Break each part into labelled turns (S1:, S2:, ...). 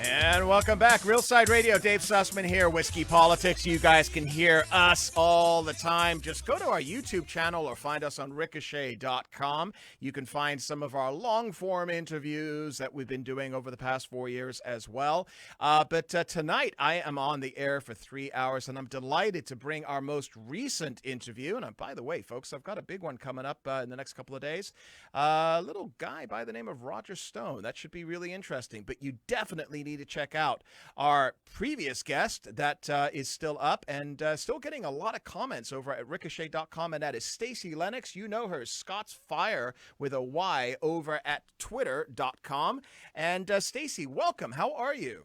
S1: And welcome back. Real Side Radio, Dave Sussman here, Whiskey Politics. You guys can hear us all the time. Just go to our YouTube channel or find us on ricochet.com. You can find some of our long-form interviews that we've been doing over the past 4 years as well. But tonight, I am on the air for 3 hours, and I'm delighted to bring our most recent interview. And by the way, folks, I've got a big one coming up in the next couple of days. A little guy by the name of Roger Stone. That should be really interesting. But you definitely need to check out our previous guest that is still up and still getting a lot of comments over at ricochet.com, and that is Stacey Lennox. You know her, Scott's Fire with a Y, over at twitter.com. And Stacey, welcome. How are you?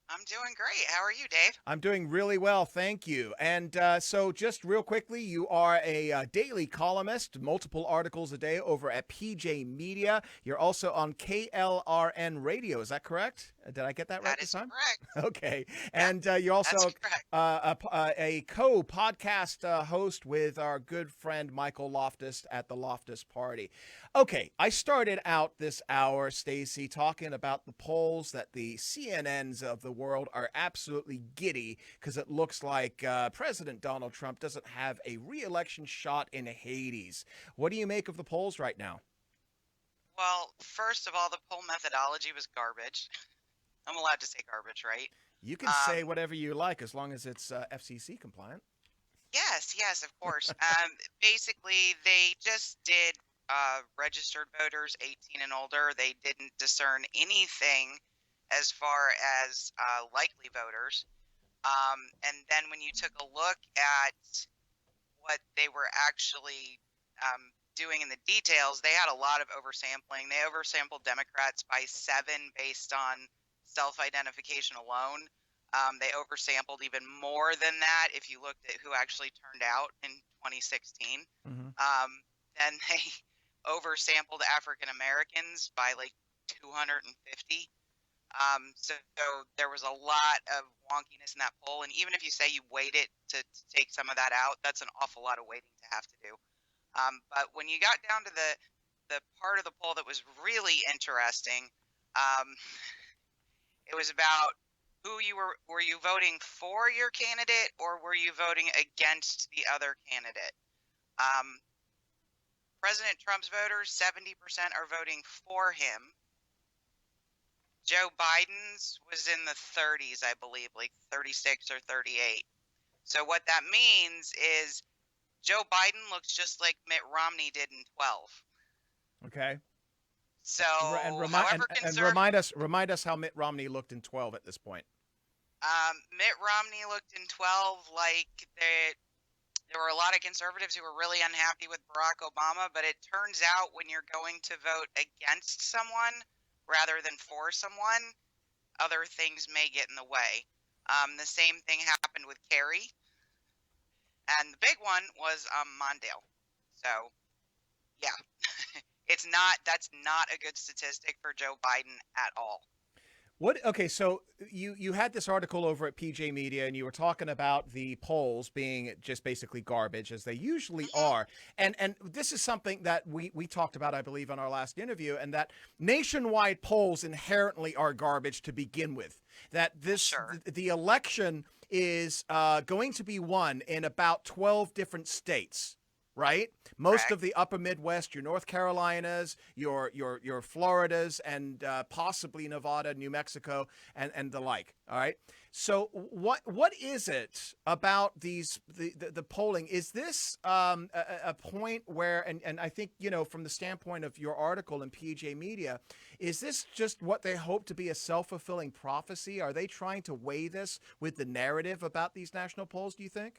S2: I'm doing great. How are you, Dave?
S1: I'm doing really well, thank you. And so just real quickly, you are a daily columnist, multiple articles a day over at PJ Media. You're also on KLRN Radio, is that correct? Did I get that right this time?
S2: That is correct.
S1: Okay.
S2: Yeah,
S1: And you're also
S2: that's correct.
S1: a co-podcast host with our good friend Michael Loftus at the Loftus Party. Okay, I started out this hour, Stacey, talking about the polls that the CNNs of the world are absolutely giddy because it looks like President Donald Trump doesn't have a re-election shot in Hades. What do you make of the polls right now?
S2: Well, first of all, the poll methodology was garbage. I'm allowed to say garbage, right?
S1: You can say whatever you like as long as it's FCC compliant.
S2: Yes, of course. Basically, they just did registered voters 18 and older. They didn't discern anything as far as likely voters. And then when you took a look at what they were actually doing in the details, they had a lot of oversampling. They oversampled Democrats by 7 based on self-identification alone. They oversampled even more than that if you looked at who actually turned out in 2016.
S1: Mm-hmm.
S2: Then they oversampled African Americans by like 250. So there was a lot of wonkiness in that poll. And even if you say you weight it to take some of that out, that's an awful lot of weighting to have to do. But when you got down to the part of the poll that was really interesting, it was about who you were you voting for your candidate or were you voting against the other candidate? President Trump's voters, 70% are voting for him. Joe Biden's was in the 30s, I believe, like 36 or 38. So what that means is Joe Biden looks just like Mitt Romney did in 12.
S1: Okay.
S2: So,
S1: And remind us how Mitt Romney looked in 12 at this point.
S2: Mitt Romney looked in 12 like there were a lot of conservatives who were really unhappy with Barack Obama, but it turns out when you're going to vote against someone rather than for someone, other things may get in the way. The same thing happened with Kerry, and the big one was Mondale. So, yeah, that's not a good statistic for Joe Biden at all.
S1: Okay, so you had this article over at PJ Media, and you were talking about the polls being just basically garbage, as they usually are. And this is something that we talked about, I believe, on our last interview, and that nationwide polls inherently are garbage to begin with. That the election is going to be won in about 12 different states. Right? Most of the upper Midwest, your North Carolinas, your Floridas, and possibly Nevada, New Mexico, and the like. All right. So what is it about the polling? Is this a point where, and I think, from the standpoint of your article in PJ Media, is this just what they hope to be a self-fulfilling prophecy? Are they trying to weigh this with the narrative about these national polls, do you think?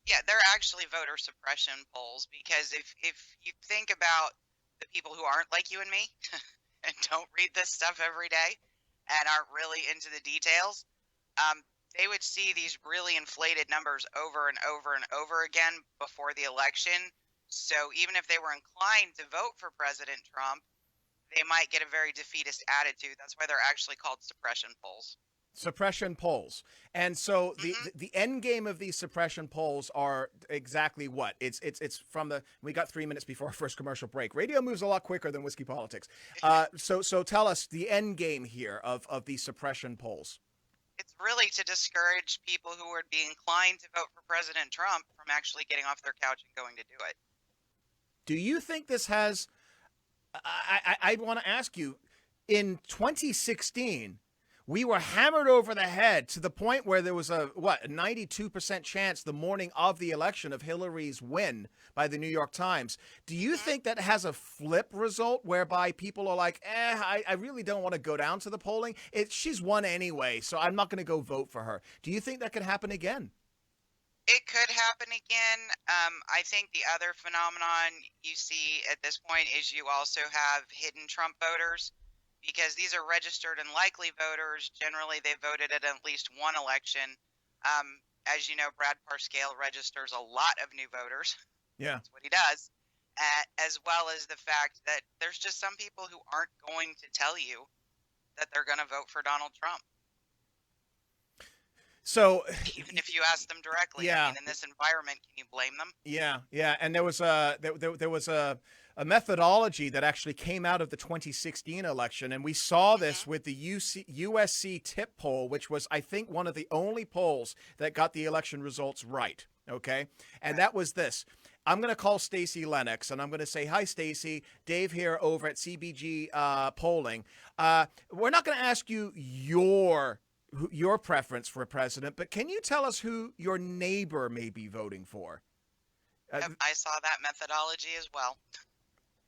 S2: Yeah, they're actually voter suppression polls because if you think about the people who aren't like you and me and don't read this stuff every day and aren't really into the details, they would see these really inflated numbers over and over and over again before the election. So even if they were inclined to vote for President Trump, they might get a very defeatist attitude. That's why they're actually called suppression polls.
S1: Suppression polls. And so
S2: Hmm.
S1: the end game of these suppression polls are exactly what? It's from the we got 3 minutes before our first commercial break. Radio moves a lot quicker than whiskey politics. So tell us the end game here of these suppression polls.
S2: It's really to discourage people who would be inclined to vote for President Trump from actually getting off their couch and going to do it.
S1: Do you think this has I want to ask you, in 2016, we were hammered over the head to the point where there was a 92% chance the morning of the election of Hillary's win by the New York Times. Do you
S2: Hmm.
S1: think that has a flip result whereby people are like, I really don't want to go down to the polling. She's won anyway, so I'm not going to go vote for her. Do you think that could happen again?
S2: It could happen again. I think the other phenomenon you see at this point is you also have hidden Trump voters because these are registered and likely voters. Generally, they voted at least one election. As you know, Brad Parscale registers a lot of new voters.
S1: Yeah.
S2: That's what he does. As well as the fact that there's just some people who aren't going to tell you that they're going to vote for Donald Trump,
S1: So,
S2: even if you ask them directly. I
S1: yeah.
S2: mean, in this environment, can you blame them?
S1: Yeah, and there was a methodology that actually came out of the 2016 election, and we saw this
S2: Hmm.
S1: with the USC tip poll, which was, I think, one of the only polls that got the election results right. Okay, and
S2: Okay.
S1: that was this. I'm going to call Stacey Lennox, and I'm going to say, "Hi, Stacey. Dave here over at CBG polling. We're not going to ask you your preference for president, but can you tell us who your neighbor may be voting for?"
S2: Yep, I saw that methodology as well.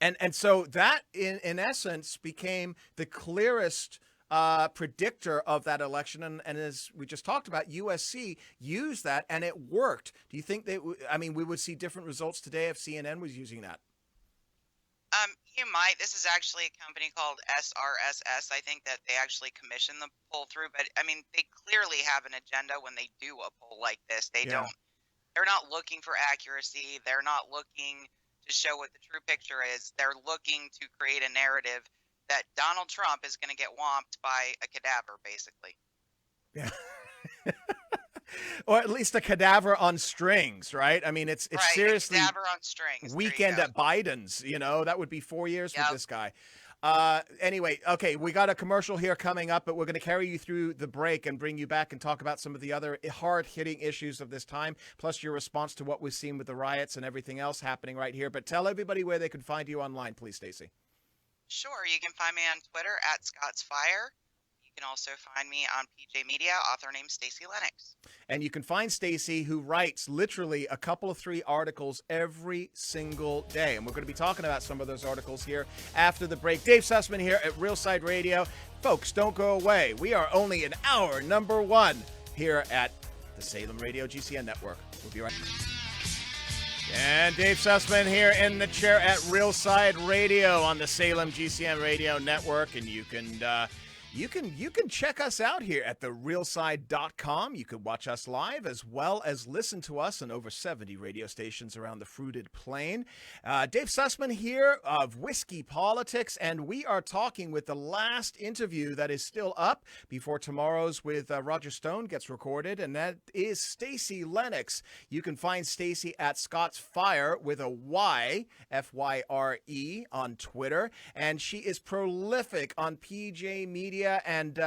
S1: And so that in essence became the clearest predictor of that election, and as we just talked about, USC used that and it worked. Do you think that I mean we would see different results today if CNN was using that?
S2: You might. This is actually a company called SRSS. I think that they actually commission the poll through, but I mean, they clearly have an agenda when they do a poll like this.
S1: Yeah.
S2: They're not looking for accuracy. They're not looking to show what the true picture is. They're looking to create a narrative that Donald Trump is going to get whomped by a cadaver, basically.
S1: Yeah. Or at least a cadaver on strings, right? I mean, it's
S2: Right, a
S1: seriously
S2: cadaver on strings. There you
S1: weekend
S2: go.
S1: at Biden's. That would be 4 years with
S2: Yep.
S1: this guy. Anyway, okay, we got a commercial here coming up, but we're going to carry you through the break and bring you back and talk about some of the other hard-hitting issues of this time, plus your response to what we've seen with the riots and everything else happening right here. But tell everybody where they can find you online, please, Stacey.
S2: Sure, you can find me on Twitter at Scott's Fire. You can also find me on PJ Media, author named Stacey Lennox.
S1: And you can find Stacey, who writes literally a couple of 3 articles every single day. And we're going to be talking about some of those articles here after the break. Dave Sussman here at Real Side Radio. Folks, don't go away. We are only in hour number 1 here at the Salem Radio GCN Network. We'll be right back. And Dave Sussman here in the chair at Real Side Radio on the Salem GCN Radio Network. And you can check us out here at therealside.com. You can watch us live as well as listen to us on over 70 radio stations around the fruited plain. Dave Sussman here of Whiskey Politics, and we are talking with the last interview that is still up before tomorrow's with Roger Stone gets recorded, and that is Stacey Lennox. You can find Stacey at Scott's Fire with a Y, Fyre, on Twitter, and she is prolific on PJ Media. And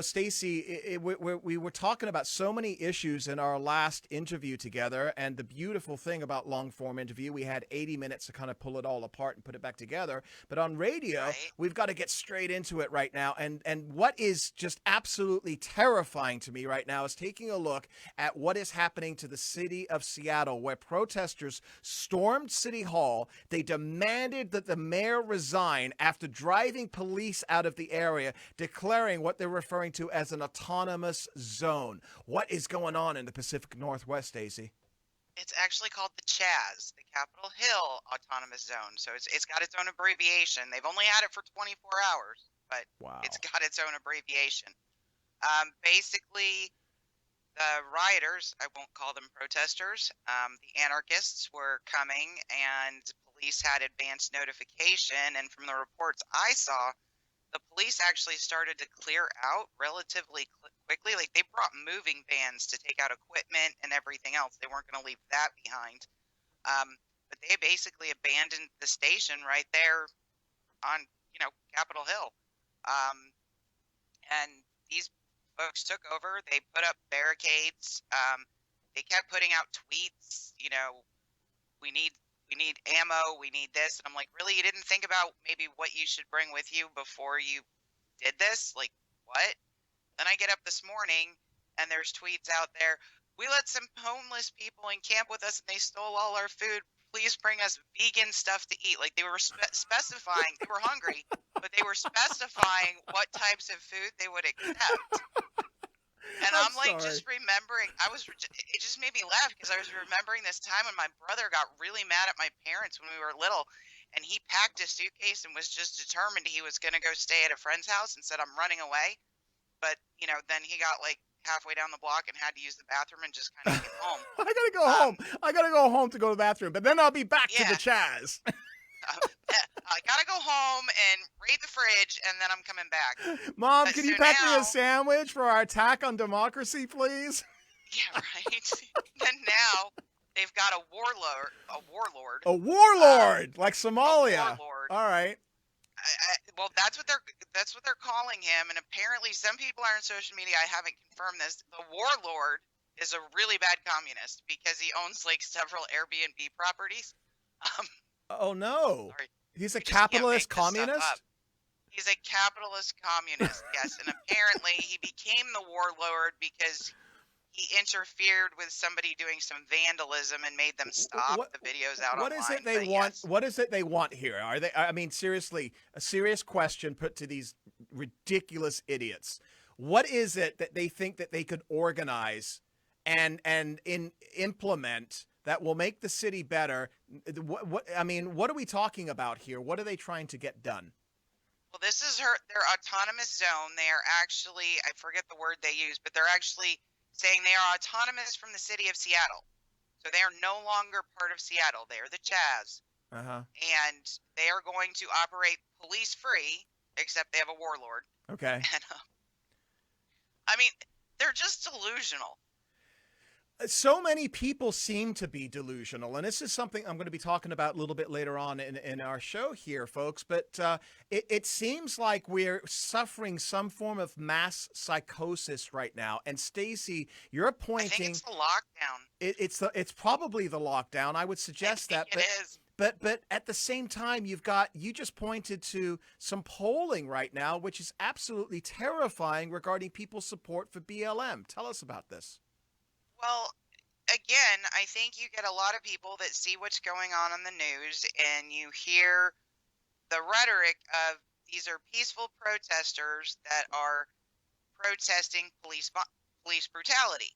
S1: Stacey, we were talking about so many issues in our last interview together, and the beautiful thing about long form interview, we had 80 minutes to kind of pull it all apart and put it back together. But on radio,
S2: Right.
S1: we've got to get straight into it right now. And what is just absolutely terrifying to me right now is taking a look at what is happening to the city of Seattle, where protesters stormed City Hall. They demanded that the mayor resign after driving police out of the area, declaring what they're referring to as an autonomous zone. What is going on in the Pacific Northwest, Stacey?
S2: It's actually called the CHAZ, the Capitol Hill Autonomous Zone. So it's got its own abbreviation. They've only had it for 24 hours, but
S1: Wow.
S2: it's got its own abbreviation. Basically, the rioters, I won't call them protesters, the anarchists were coming, and police had advance notification. And from the reports I saw, the police actually started to clear out relatively quickly. Like they brought moving vans to take out equipment and everything else. They weren't going to leave that behind. But they basically abandoned the station right there on, Capitol Hill. Um, and these folks took over. They put up barricades. They kept putting out tweets. We need ammo. We need this. And I'm like, really? You didn't think about maybe what you should bring with you before you did this? Like, what? Then I get up this morning and there's tweets out there. We let some homeless people in camp with us and they stole all our food. Please bring us vegan stuff to eat. Like they were specifying, they were hungry, but they were specifying what types of food they would accept. And I'm like, just remembering, it just made me laugh because I was remembering this time when my brother got really mad at my parents when we were little, and he packed a suitcase and was just determined he was going to go stay at a friend's house and said, I'm running away. But, then he got like halfway down the block and had to use the bathroom and just kind of came home.
S1: I got to go home. I got to go home to go to the bathroom, but then I'll be back to the Chaz.
S2: I gotta go home and raid the fridge, and then I'm coming back.
S1: Mom, can you pack me a sandwich for our attack on democracy, please?
S2: Yeah, right. Then now they've got a warlord.
S1: A warlord, like Somalia.
S2: A warlord.
S1: All right.
S2: Well, that's what they're calling him, and apparently some people are on social media. I haven't confirmed this. The warlord is a really bad communist because he owns like several Airbnb properties.
S1: Oh no!
S2: Sorry.
S1: He's a capitalist communist?
S2: He's a capitalist communist, yes. And apparently he became the warlord because he interfered with somebody doing some vandalism and made them stop the videos out online.
S1: What is it they want? Yes. What is it they want here? Are they? I mean, seriously, a serious question put to these ridiculous idiots. What is it that they think that they could organize and implement that will make the city better? I mean, what are we talking about here? What are they trying to get done?
S2: Well, this is their autonomous zone. They are actually, I forget the word they use, but they're actually saying they are autonomous from the city of Seattle. So they are no longer part of Seattle. They are the Chaz.
S1: Uh-huh.
S2: And they are going to operate police-free, except they have a warlord.
S1: Okay.
S2: And, I mean, they're just delusional.
S1: So many people seem to be delusional, and this is something I'm going to be talking about a little bit later on in our show here, folks. But it seems like we're suffering some form of mass psychosis right now. And Stacey, you're pointing. I think
S2: it's the
S1: lockdown. It's probably the lockdown. I would suggest that.
S2: It is.
S1: But at the same time, you just pointed to some polling right now, which is absolutely terrifying regarding people's support for BLM. Tell us about this.
S2: Well, again, I think you get a lot of people that see what's going on the news and you hear the rhetoric of these are peaceful protesters that are protesting police brutality.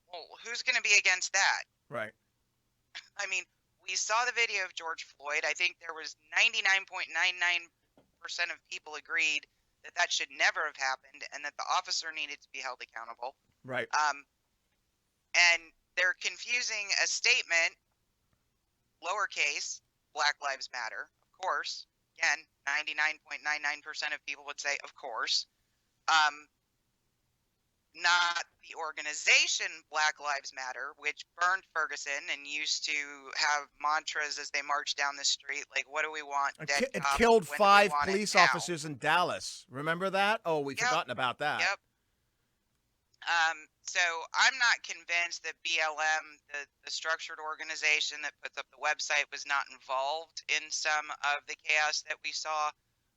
S2: Well, who's going to be against that?
S1: Right.
S2: I mean, we saw the video of George Floyd. I think there was 99.99% of people agreed that should never have happened and that the officer needed to be held accountable.
S1: Right.
S2: And they're confusing a statement, lowercase, Black Lives Matter, of course. Again, 99.99% of people would say, of course. Not the organization Black Lives Matter, which burned Ferguson and used to have mantras as they marched down the street, like, what do we want? Dead
S1: it
S2: cops,
S1: killed
S2: when
S1: 5
S2: do we want
S1: police
S2: it now?
S1: officers in Dallas. Remember that? Oh, we've forgotten about that.
S2: Yep. So I'm not convinced that BLM, the structured organization that puts up the website, was not involved in some of the chaos that we saw.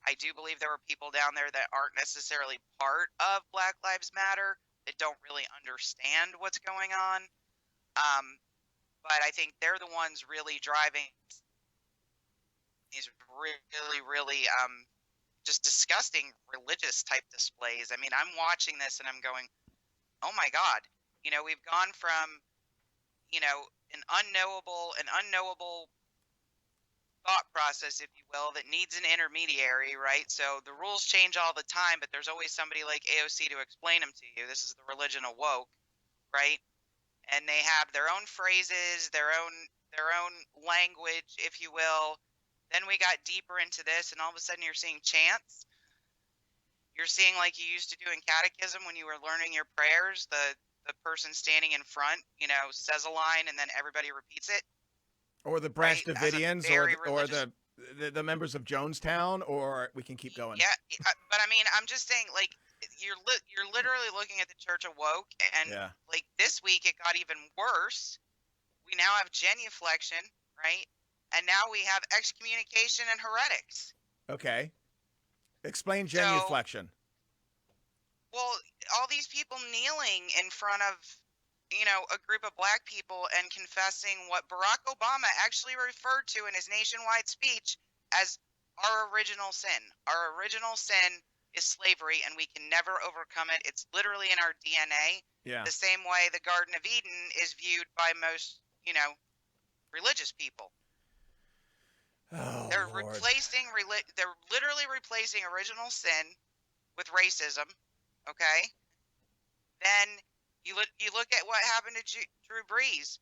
S2: I do believe there were people down there that aren't necessarily part of Black Lives Matter, that don't really understand what's going on. But I think they're the ones really driving these really, really just disgusting religious type displays. I mean, I'm watching this and I'm going, oh my God, we've gone from, an unknowable thought process, if you will, that needs an intermediary, right? So the rules change all the time, but there's always somebody like AOC to explain them to you. This is the religion of woke, right? And they have their own phrases, their own language, if you will. Then we got deeper into this, and all of a sudden you're seeing chants. You're seeing, like you used to do in catechism when you were learning your prayers, the person standing in front, says a line and then everybody repeats it,
S1: Or the Branch
S2: right? As a
S1: Davidians, or
S2: very religious.
S1: the members of Jonestown, or we can keep going.
S2: Yeah, but I mean, I'm just saying, like, you're literally looking at the Church of Woke, and
S1: Yeah.
S2: like this week it got even worse. We now have genuflection, right? And now we have excommunication and heretics.
S1: Okay. Explain
S2: So,
S1: genuflection.
S2: well, all these people kneeling in front of, a group of black people and confessing what Barack Obama actually referred to in his nationwide speech as our original sin. Our original sin is slavery, and we can never overcome it. It's literally in our DNA.
S1: Yeah.
S2: The same way the Garden of Eden is viewed by most, religious people.
S1: Oh,
S2: They're
S1: Lord.
S2: they're literally replacing original sin with racism. Okay. Then you look at what happened to Drew Brees.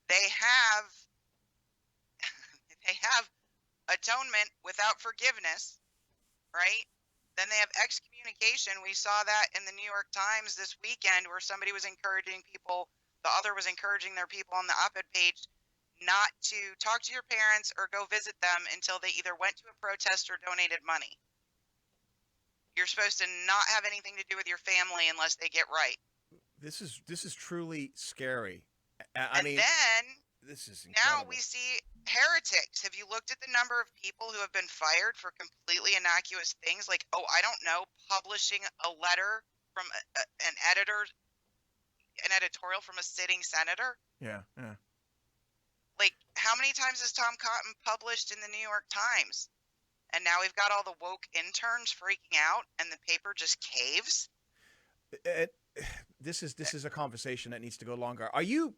S2: They have atonement without forgiveness, right? Then they have excommunication. We saw that in the New York Times this weekend, where somebody was encouraging people, the author was encouraging their people on the op-ed page not to talk to your parents or go visit them until they either went to a protest or donated money. You're supposed to not have anything to do with your family unless they get right.
S1: This is truly scary.
S2: Then
S1: this is
S2: now
S1: incredible.
S2: we see heretics. Have you looked at the number of people who have been fired for completely innocuous things, like, I don't know, publishing a letter from an editorial from a sitting senator?
S1: Yeah.
S2: Like, how many times has Tom Cotton published in the New York Times? And now we've got all the woke interns freaking out, and the paper just caves.
S1: This is a conversation that needs to go longer. Are you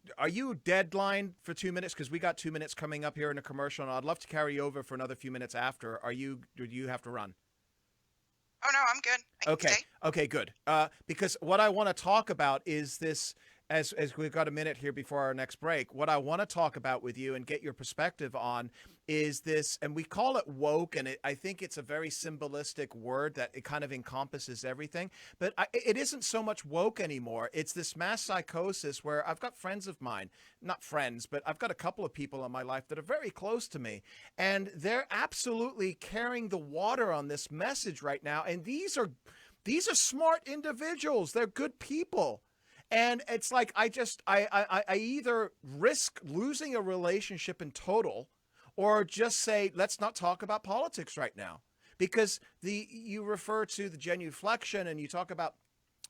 S1: deadline for 2 minutes? Because we got 2 minutes coming up here in a commercial, and I'd love to carry you over for another few minutes after. Do you have to run?
S2: Oh no, I'm good. I can stay.
S1: Okay, good. Because what I want to talk about is this. As we've got a minute here before our next break, what I want to talk about with you and get your perspective on is this, and we call it woke, and I think it's a very symbolistic word that it kind of encompasses everything, but it isn't so much woke anymore. It's this mass psychosis where I've got friends of mine, not friends, but I've got a couple of people in my life that are very close to me, and they're absolutely carrying the water on this message right now, and these are smart individuals. They're good people. And it's like I either risk losing a relationship in total, or just say, let's not talk about politics right now. Because you refer to the genuflection, and you talk about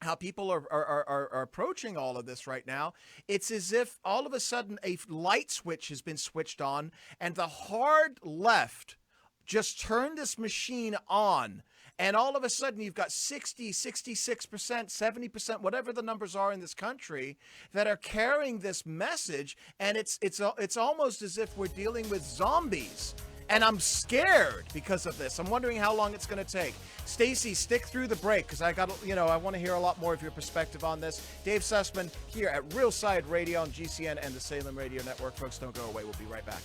S1: how people are approaching all of this right now. It's as if all of a sudden a light switch has been switched on, and the hard left just turned this machine on. And all of a sudden, you've got 60, 66%, 70%, whatever the numbers are in this country, that are carrying this message. And it's almost as if we're dealing with zombies. And I'm scared because of this. I'm wondering how long it's going to take. Stacey, stick through the break, because I want to hear a lot more of your perspective on this. Dave Sussman here at Real Side Radio on GCN and the Salem Radio Network. Folks, don't go away. We'll be right back.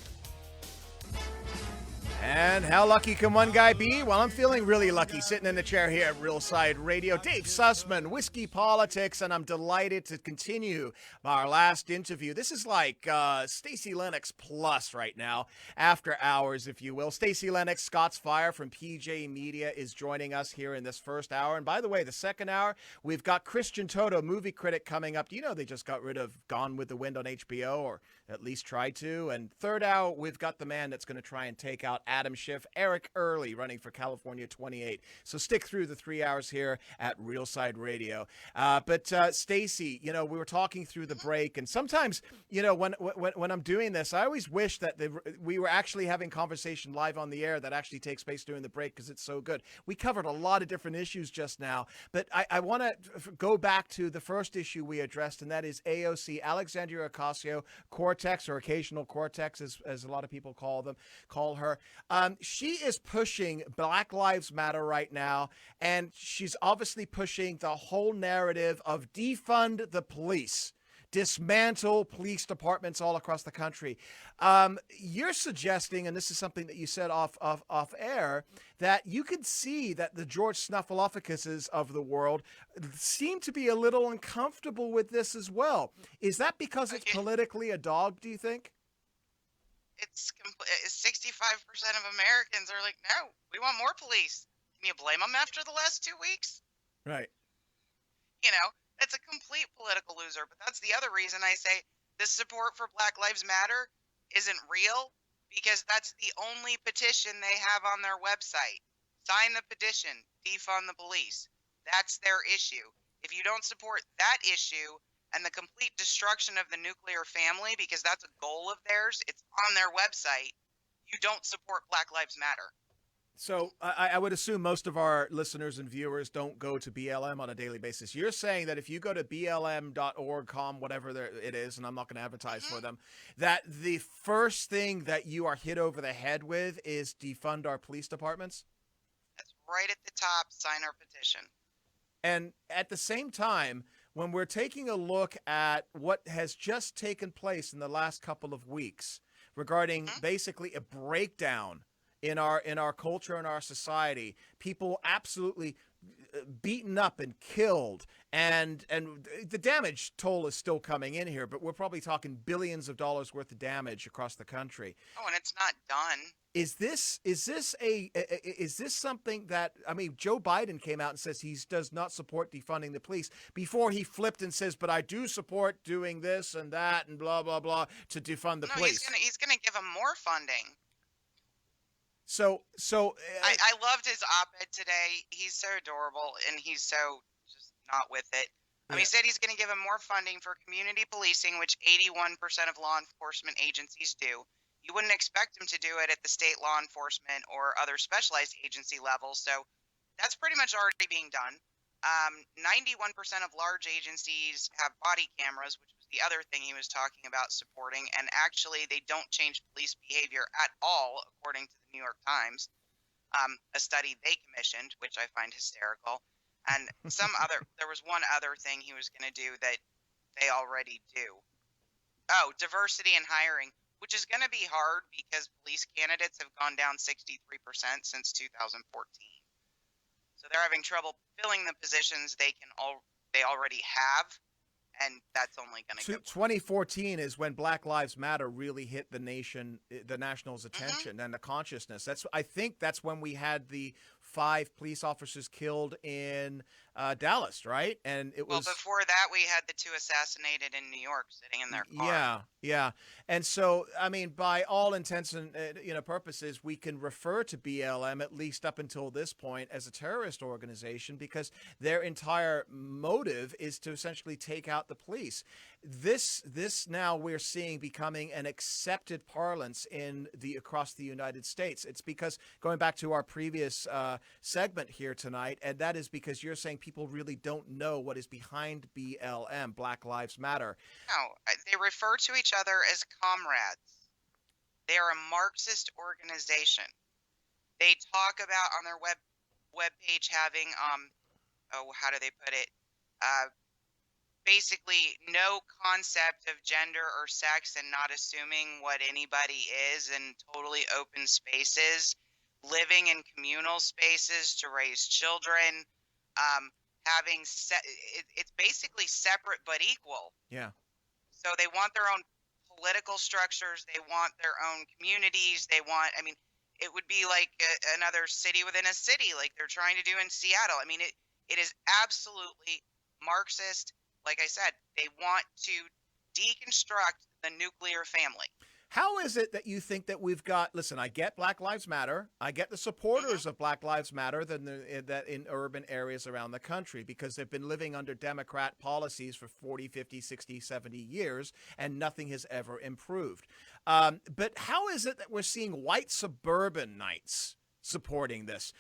S1: And how lucky can one guy be? Well, I'm feeling really lucky sitting in the chair here at Real Side Radio. Dave Sussman, Whiskey Politics, and I'm delighted to continue our last interview. This is like Stacey Lennox plus right now, after hours, if you will. Stacey Lennox, Scott's Fire from PJ Media, is joining us here in this first hour. And by the way, the second hour, we've got Christian Toto, movie critic, coming up. Do you know they just got rid of Gone with the Wind on HBO, or at least tried to? And third hour, we've got the man that's going to try and take out Adam Schiff, Eric Early, running for California 28. So stick through the 3 hours here at Real Side Radio. But Stacey, we were talking through the break, and sometimes, when I'm doing this, I always wish that we were actually having conversation live on the air that actually takes place during the break, because it's so good. We covered a lot of different issues just now, but I want to go back to the first issue we addressed, and that is AOC, Alexandria Ocasio-Cortez, or Occasional Cortex, as a lot of people call her. She is pushing Black Lives Matter right now, and she's obviously pushing the whole narrative of defund the police. dismantle police departments all across the country. You're suggesting, and this is something that you said off air, that you could see that the George Snuffleupaguses of the world seem to be a little uncomfortable with this as well. Is that because it's politically a dog, do you think?
S2: It's 65% of Americans are like, no, we want more police. Can you blame them after the last 2 weeks?
S1: Right.
S2: It's a complete political loser. But that's the other reason I say the support for Black Lives Matter isn't real, because that's the only petition they have on their website. Sign the petition, defund the police. That's their issue. If you don't support that issue and the complete destruction of the nuclear family, because that's a goal of theirs, it's on their website, you don't support Black Lives Matter.
S1: So I would assume most of our listeners and viewers don't go to BLM on a daily basis. You're saying that if you go to blm.org, whatever it is, and I'm not going to advertise for them, that the first thing that you are hit over the head with is defund our police departments?
S2: That's right at the top. Sign our petition.
S1: And at the same time, when we're taking a look at what has just taken place in the last couple of weeks regarding basically a breakdown in our culture and our society, people absolutely beaten up and killed, and the damage toll is still coming in here, but we're probably talking billions of dollars worth of damage across the country.
S2: Oh, and it's not done.
S1: Is this something that, I mean, Joe Biden came out and says he does not support defunding the police before he flipped and says, but I do support doing this and that and blah blah blah to defund the police.
S2: He's gonna give them more funding.
S1: So
S2: I loved his op-ed today. He's so adorable, and he's so just not with it. He said he's going to give him more funding for community policing, which 81% of law enforcement agencies do. You wouldn't expect him to do it at the state law enforcement or other specialized agency levels, so that's pretty much already being done. 91% of large agencies have body cameras, which was the other thing he was talking about supporting, and actually they don't change police behavior at all, according to the New York Times, a study they commissioned, which I find hysterical. And there was one other thing he was going to do that they already do. Oh, diversity in hiring, which is going to be hard because police candidates have gone down 63% since 2014. So they're having trouble filling the positions they already have, and that's only going to go.
S1: 2014 is when Black Lives Matter really hit the national's attention and the consciousness. I think that's when we had the 5 police officers killed in Dallas, right? And it was
S2: before that we had the 2 assassinated in New York sitting in their car.
S1: Yeah. And so, I mean, by all intents and purposes, we can refer to BLM, at least up until this point, as a terrorist organization because their entire motive is to essentially take out the police. This now we're seeing becoming an accepted parlance across the United States. It's because, going back to our previous segment here tonight, and that is because you're saying people really don't know what is behind BLM, Black Lives Matter.
S2: No, they refer to each other as comrades. They are a Marxist organization. They talk about on their web page having how do they put it? Basically no concept of gender or sex and not assuming what anybody is, and totally open spaces, living in communal spaces to raise children, it's basically separate but equal.
S1: Yeah.
S2: So they want their own political structures, they want their own communities, it would be like another city within a city, like they're trying to do in Seattle. I mean, it is absolutely Marxist. Like I said, they want to deconstruct the nuclear family.
S1: How is it that you think that we've got, listen, I get Black Lives Matter. I get the supporters of Black Lives Matter that in urban areas around the country because they've been living under Democrat policies for 40, 50, 60, 70 years, and nothing has ever improved. But how is it that we're seeing white suburbanites supporting this?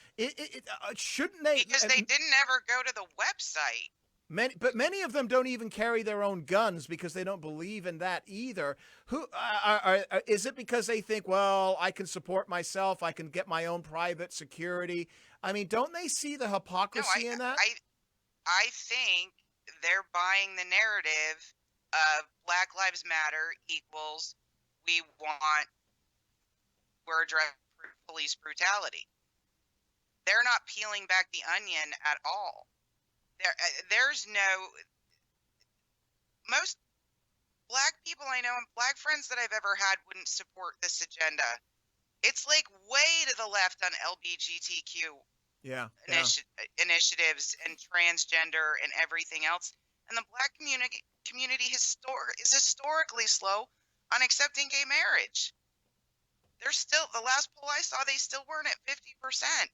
S1: Shouldn't they?
S2: Because they didn't ever go to the website.
S1: Many of them don't even carry their own guns because they don't believe in that either. Is it because they think, well, I can support myself, I can get my own private security? I mean, don't they see the hypocrisy in that?
S2: I think they're buying the narrative Black Lives Matter equals we're addressing police brutality. They're not peeling back the onion at all. There's no, most black people I know and black friends that I've ever had wouldn't support this agenda. It's like way to the left on LGBTQ initiatives and transgender and everything else. And the black community is historically slow on accepting gay marriage. They're still, the last poll I saw, they still weren't at 50%.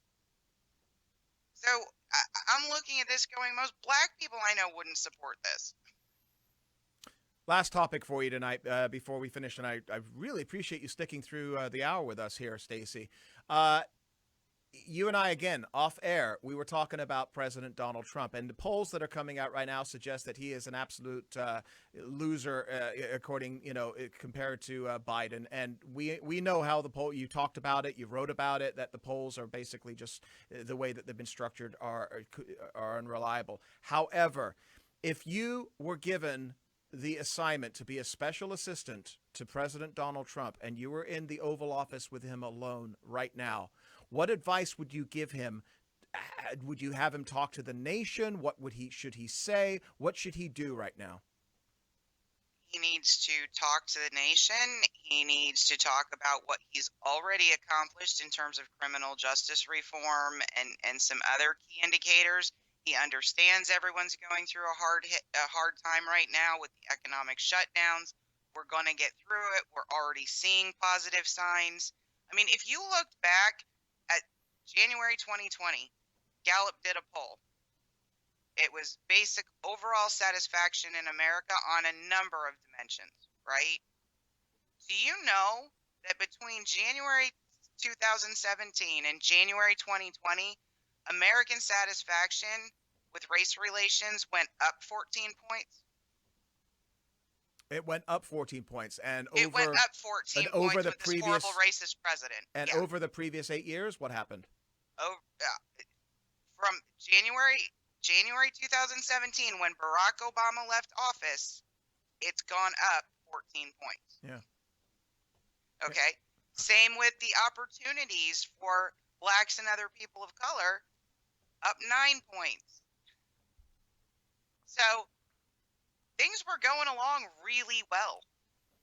S2: So I'm looking at this going, most black people I know wouldn't support this.
S1: Last topic for you tonight before we finish, and I really appreciate you sticking through the hour with us here, Stacey. You and I, again, off air, we were talking about President Donald Trump, and the polls that are coming out right now suggest that he is an absolute loser, according, compared to Biden. And we know how the poll, you talked about it, you wrote about it, that the polls are basically just the way that they've been structured are unreliable. However, if you were given the assignment to be a special assistant to President Donald Trump, and you were in the Oval Office with him alone right now, what advice would you give him? Would you have him talk to the nation? What should he say? What should he do right now?
S2: He needs to talk to the nation. He needs to talk about what he's already accomplished in terms of criminal justice reform and some other key indicators. He understands everyone's going through a hard time right now with the economic shutdowns. We're going to get through it. We're already seeing positive signs. I mean, if you looked back at January 2020, Gallup did a poll. It was basic overall satisfaction in America on a number of dimensions, right? Do you know that between January 2017 and January 2020, American satisfaction with race relations went up 14 points?
S1: It went up 14 points, and
S2: it went up 14
S1: over
S2: points
S1: the
S2: with
S1: previous
S2: this horrible racist president.
S1: And over the previous 8 years, what happened?
S2: From January 2017, when Barack Obama left office, it's gone up 14 points.
S1: Yeah.
S2: Okay. Same with the opportunities for blacks and other people of color, up 9 points. So things were going along really well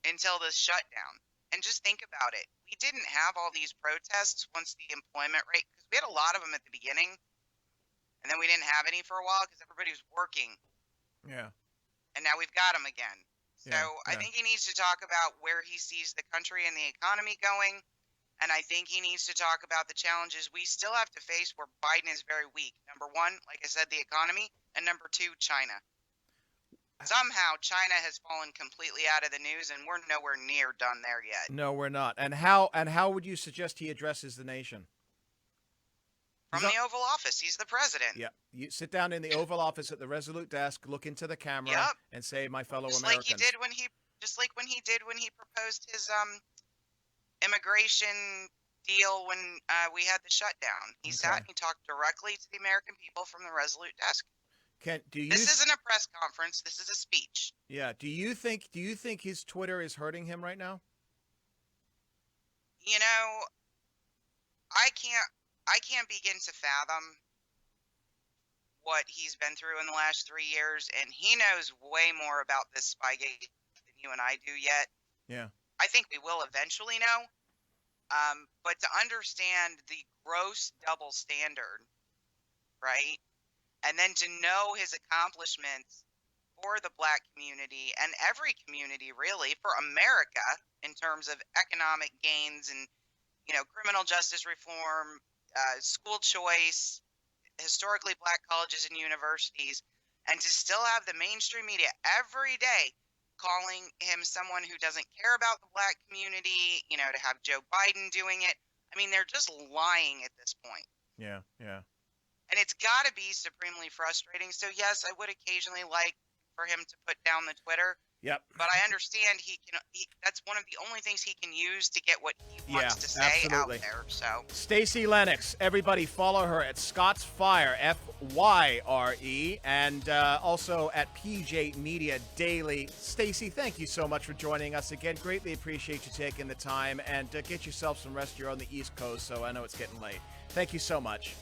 S2: until this shutdown. And just think about it. We didn't have all these protests once the employment rate, because we had a lot of them at the beginning, and then we didn't have any for a while because everybody was working.
S1: Yeah.
S2: And now we've got them again. So I think he needs to talk about where he sees the country and the economy going. And I think he needs to talk about the challenges we still have to face where Biden is very weak. Number one, like I said, the economy. And number two, China. Somehow China has fallen completely out of the news, and we're nowhere near done there yet.
S1: No, we're not. And how would you suggest he addresses the nation?
S2: From the Oval Office. He's the president.
S1: Yeah. You sit down in the Oval Office at the Resolute desk, look into the camera, and say, "My fellow Americans."
S2: Just like when he did when he proposed his immigration deal when we had the shutdown. He sat and he talked directly to the American people from the Resolute desk. This isn't a press conference. This is a speech.
S1: Yeah. Do you think his Twitter is hurting him right now?
S2: You know, I can't begin to fathom what he's been through in the last 3 years, and he knows way more about this Spygate than you and I do yet.
S1: Yeah.
S2: I think we will eventually know. But to understand the gross double standard, right? And then to know his accomplishments for the black community and every community, really, for America in terms of economic gains and, criminal justice reform, school choice, historically black colleges and universities, and to still have the mainstream media every day calling him someone who doesn't care about the black community, to have Joe Biden doing it. I mean, they're just lying at this point.
S1: Yeah, yeah.
S2: And it's got to be supremely frustrating. So, yes, I would occasionally like for him to put down the Twitter.
S1: Yep.
S2: But I understand that's one of the only things he can use to get what he
S1: Yeah,
S2: wants to say
S1: absolutely.
S2: out there. So
S1: Stacey Lennox, everybody follow her at Scott's Fire, FYRE, and also at PJ Media Daily. Stacey, thank you so much for joining us again. Greatly appreciate you taking the time, and get yourself some rest. You're on the East Coast, so I know it's getting late. Thank you so much.